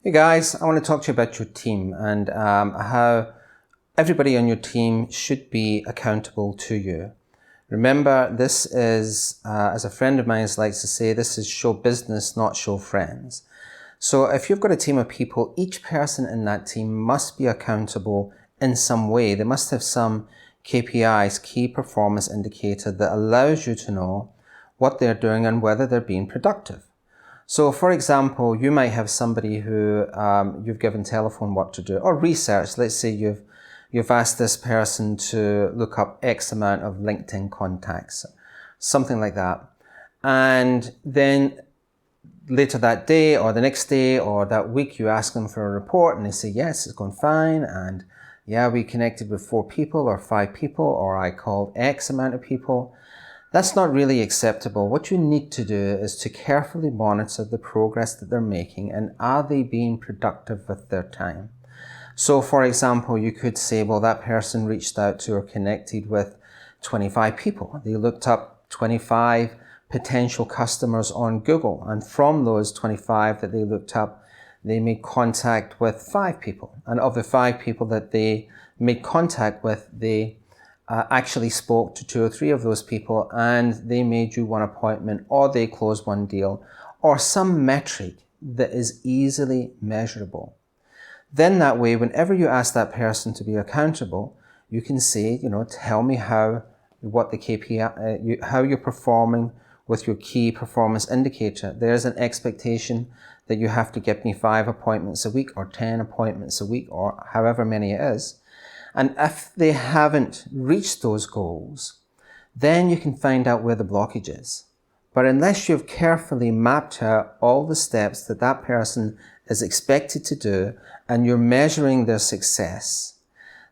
Hey guys, I want to talk to you about your team and how everybody on your team should be accountable to you. Remember, this is, as a friend of mine likes to say, this is show business, not show friends. So if you've got a team of people, each person in that team must be accountable in some way. They must have some KPIs, key performance indicator, that allows you to know what they're doing and whether they're being productive. So for example, you might have somebody who you've given telephone work to do, or research. Let's say you've asked this person to look up X amount of LinkedIn contacts, something like that. And then later that day or the next day or that week, you ask them for a report and they say, yes, it's going fine. And yeah, we connected with 4 people or 5 people, or I called X amount of people. That's not really acceptable. What you need to do is to carefully monitor the progress that they're making and are they being productive with their time. So for example, you could say, well, that person reached out to or connected with 25 people. They looked up 25 potential customers on Google, and from those 25 that they looked up, they made contact with 5 people. And of the 5 people that they made contact with, they actually spoke to 2 or 3 of those people, and they made you 1 appointment, or they closed 1 deal, or some metric that is easily measurable. Then that way, whenever you ask that person to be accountable, you can say, tell me what the KPI, how you're performing with your key performance indicator. There's an expectation that you have to get me 5 appointments a week, or 10 appointments a week, or however many it is. And if they haven't reached those goals, then you can find out where the blockage is. But unless you've carefully mapped out all the steps that that person is expected to do and you're measuring their success,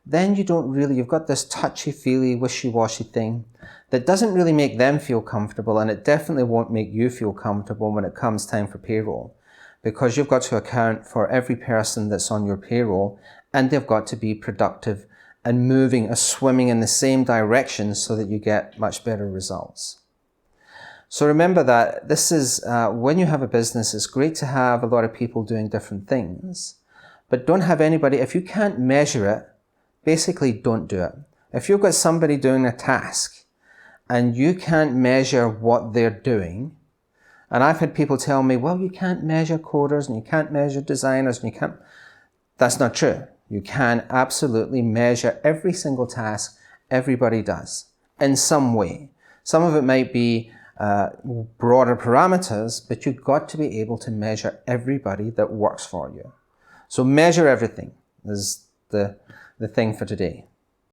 then you've got this touchy-feely, wishy-washy thing that doesn't really make them feel comfortable, and it definitely won't make you feel comfortable when it comes time for payroll, because you've got to account for every person that's on your payroll, and they've got to be productive and moving or swimming in the same direction so that you get much better results. So remember that this is, when you have a business, it's great to have a lot of people doing different things, but don't have anybody, if you can't measure it, basically don't do it. If you've got somebody doing a task and you can't measure what they're doing, and I've had people tell me, well, you can't measure coders and you can't measure designers and you can't. That's not true. You can absolutely measure every single task everybody does in some way. Some of it might be broader parameters, but you've got to be able to measure everybody that works for you. So measure everything is the thing for today.